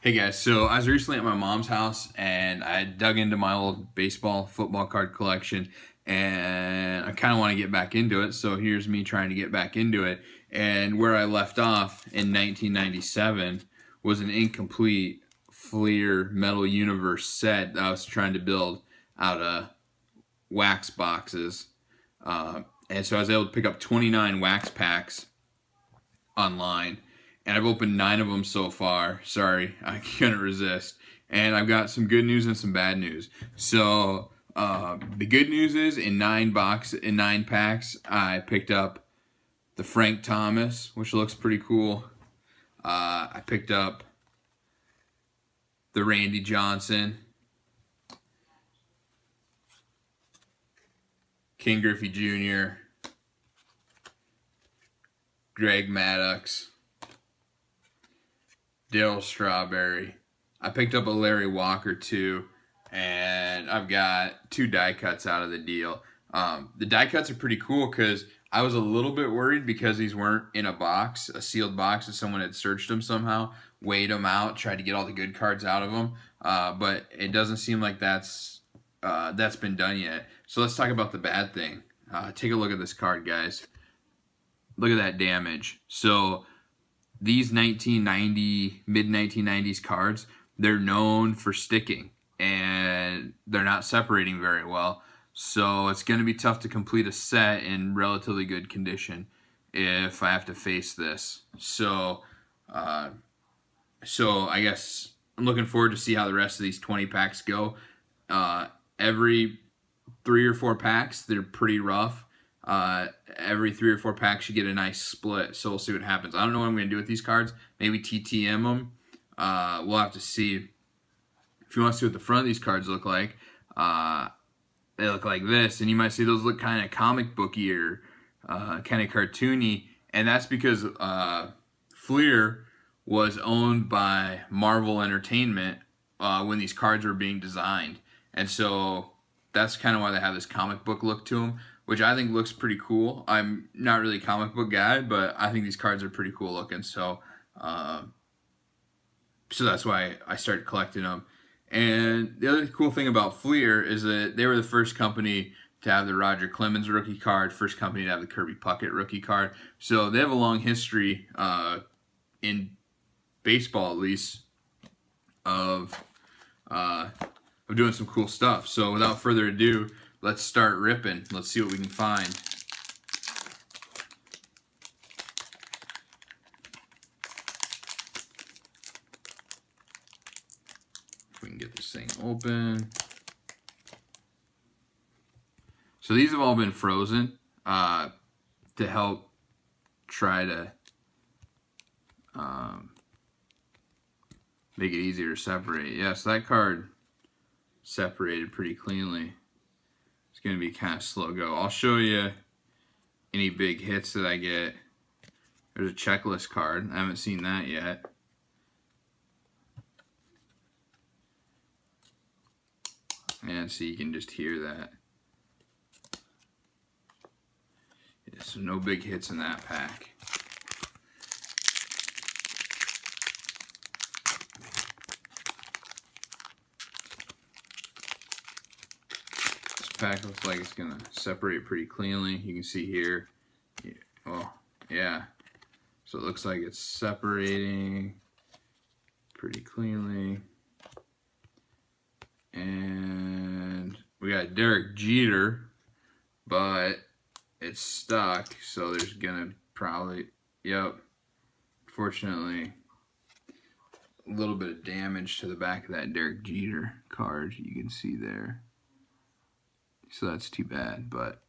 Hey guys, so I was recently at my mom's house and I dug into my old baseball, football card collection and I kind of want to get back into it. So here's me trying to get back into it. And where I left off in 1997 was an incomplete Fleer Metal Universe set that I was trying to build out of wax boxes. And so I was able to pick up 29 wax packs online, and I've opened 9 of them so far. Sorry, I couldn't resist. And I've got some good news and some bad news. So the good news is in 9 packs, I picked up the Frank Thomas, which looks pretty cool. I picked up the Randy Johnson, King Griffey Jr., Greg Maddux, Darryl Strawberry. I picked up a Larry Walker too, and I've got 2 die cuts out of the deal. The die cuts are pretty cool because I was a little bit worried because these weren't in a box, a sealed box, that someone had searched them somehow, weighed them out, tried to get all the good cards out of them. But it doesn't seem like that's been done yet. So let's talk about the bad thing. Take a look at this card, guys. Look at that damage. So these mid-1990s cards, they're known for sticking and they're not separating very well. So it's going to be tough to complete a set in relatively good condition if I have to face this. So I guess I'm looking forward to see how the rest of these 20 packs go. Every 3 or 4 packs, they're pretty rough. Every 3 or 4 packs you get a nice split, so we'll see what happens. I don't know what I'm going to do with these cards. Maybe TTM them. We'll have to see. If you want to see what the front of these cards look like, they look like this, and you might see those look kind of comic booky or kind of cartoony, and that's because Fleer was owned by Marvel Entertainment when these cards were being designed, and so that's kind of why they have this comic book look to them, which I think looks pretty cool. I'm not really a comic book guy, but I think these cards are pretty cool looking, so that's why I started collecting them. And the other cool thing about Fleer is that they were the first company to have the Roger Clemens rookie card, first company to have the Kirby Puckett rookie card. So they have a long history in baseball, at least, of doing some cool stuff. So without further ado, let's start ripping. Let's see what we can find. If we can get this thing open. So these have all been frozen to help try to make it easier to separate. Yeah, so that card separated pretty cleanly. It's going to be kind of slow go. I'll show you any big hits that I get. There's a checklist card. I haven't seen that yet. And so you can just hear that. Yeah, so no big hits in that pack. Pack looks like it's gonna separate pretty cleanly. You can see here. Oh, yeah. So it looks like it's separating pretty cleanly. And we got Derek Jeter, but it's stuck, so there's gonna probably, yep, fortunately, a little bit of damage to the back of that Derek Jeter card you can see there. So that's too bad, but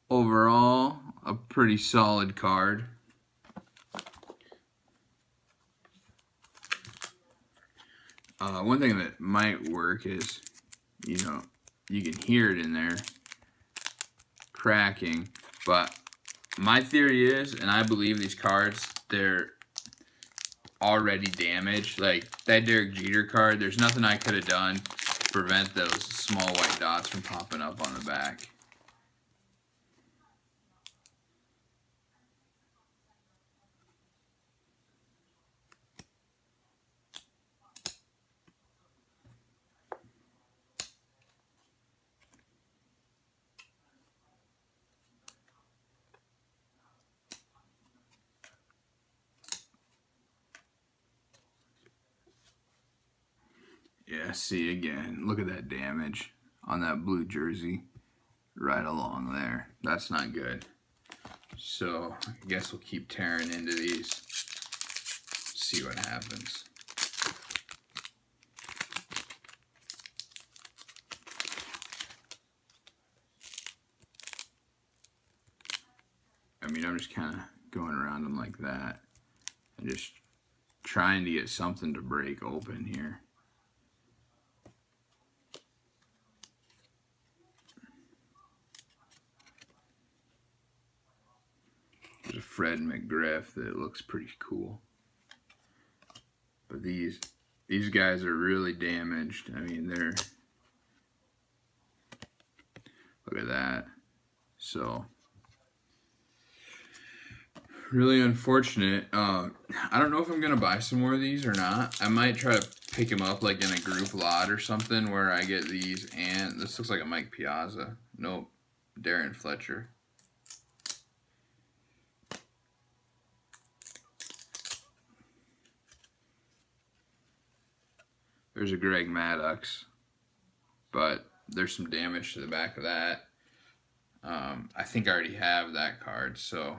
overall, a pretty solid card. One thing that might work is, you know, you can hear it in there cracking, but my theory is, and I believe these cards, they're already damaged. Like that Derek Jeter card, there's nothing I could have done to prevent those small white dots from popping up on the back. Yeah, see again. Look at that damage on that blue jersey right along there. That's not good. So I guess we'll keep tearing into these. See what happens. I mean, I'm just kind of going around them like that and just trying to get something to break open here. There's a Fred McGriff that looks pretty cool. But these guys are really damaged. I mean, they're, look at that. So really unfortunate. I don't know if I'm gonna buy some more of these or not. I might try to pick them up like in a group lot or something where I get these, and this looks like a Mike Piazza. Nope, Darren Fletcher. There's a Greg Maddux, but there's some damage to the back of that. I think I already have that card, so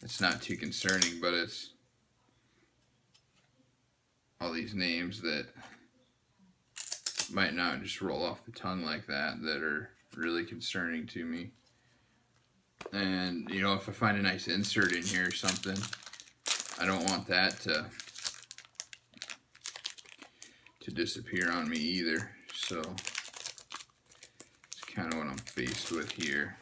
it's not too concerning, but it's all these names that might not just roll off the tongue like that are really concerning to me. And, you know, if I find a nice insert in here or something, I don't want that to disappear on me either. So it's kind of what I'm faced with here.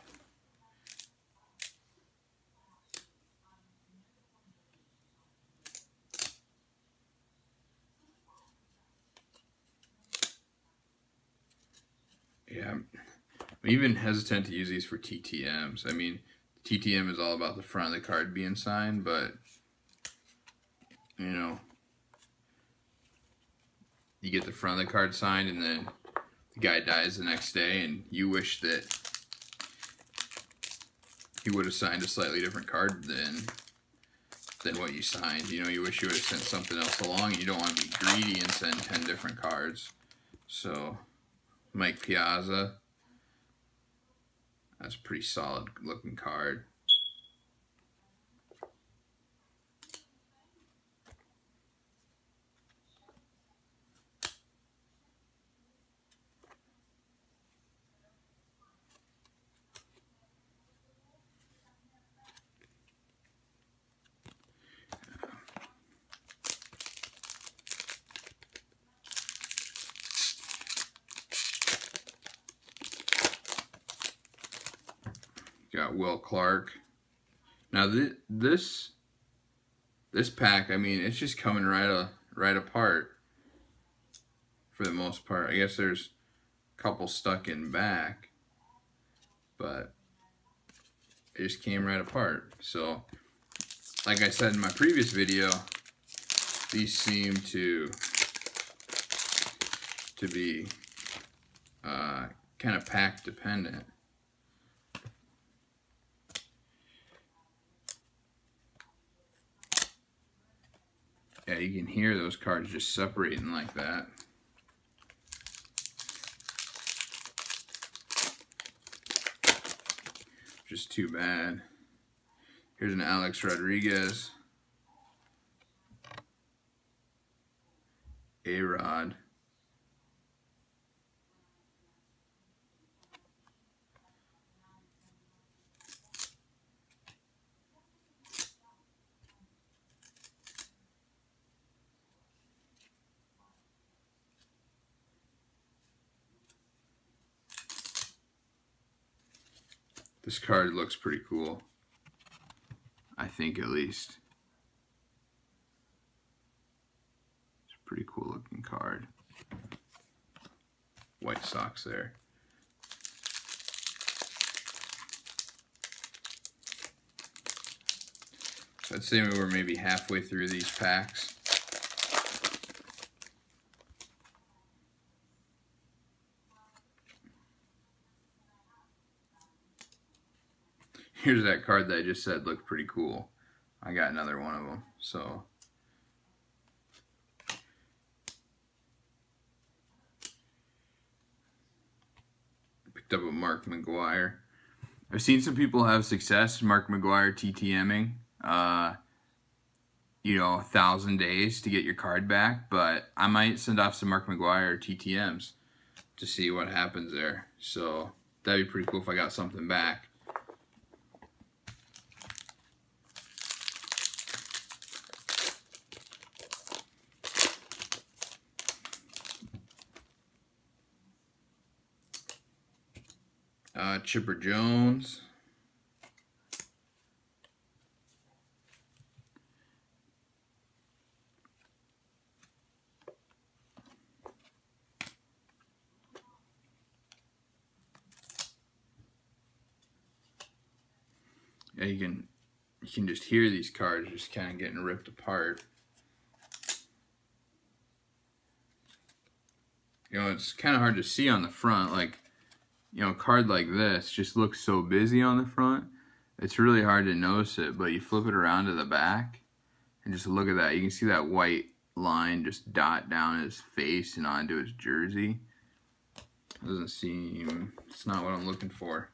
Yeah, I'm even hesitant to use these for TTMs. I mean, TTM is all about the front of the card being signed, but, you know, you get the front of the card signed and then the guy dies the next day and you wish that he would have signed a slightly different card than what you signed. You know, you wish you would have sent something else along. You don't want to be greedy and send 10 different cards. So Mike Piazza, that's a pretty solid looking card. Got Will Clark. Now this pack, I mean, it's just coming right apart for the most part. I guess there's a couple stuck in back, but it just came right apart. So, like I said in my previous video, these seem to be kind of pack dependent. Yeah, you can hear those cards just separating like that. Just too bad. Here's an Alex Rodriguez. A-Rod. This card looks pretty cool. I think, at least. It's a pretty cool looking card. White Sox there. So I'd say we were maybe halfway through these packs. Here's that card that I just said looked pretty cool. I got another one of them. So picked up a Mark McGwire. I've seen some people have success Mark McGwire TTMing, 1,000 days to get your card back, but I might send off some Mark McGwire TTMs to see what happens there. So that'd be pretty cool if I got something back. Chipper Jones. Yeah, you can just hear these cards just kind of getting ripped apart. It's kind of hard to see on the front. Like, a card like this just looks so busy on the front. It's really hard to notice it, but you flip it around to the back and just look at that. You can see that white line just dot down his face and onto his jersey. Doesn't seem, it's not what I'm looking for.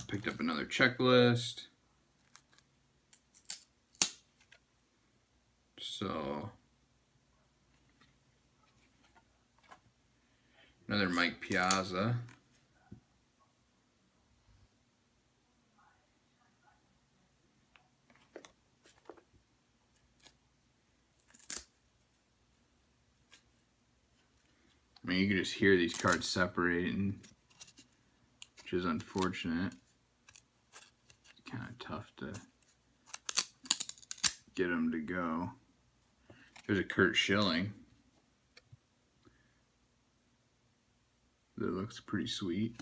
Picked up another checklist. So, another Mike Piazza. I mean, you can just hear these cards separating, which is unfortunate. It's kind of tough to get them to go. There's a Curt Schilling that looks pretty sweet.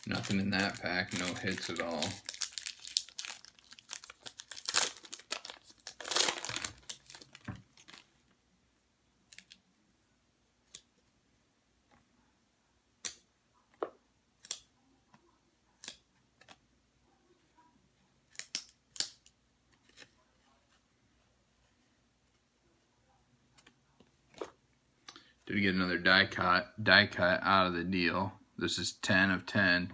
Nothing in that pack, no hits at all. Did get another die cut out of the deal. This is 10 of 10.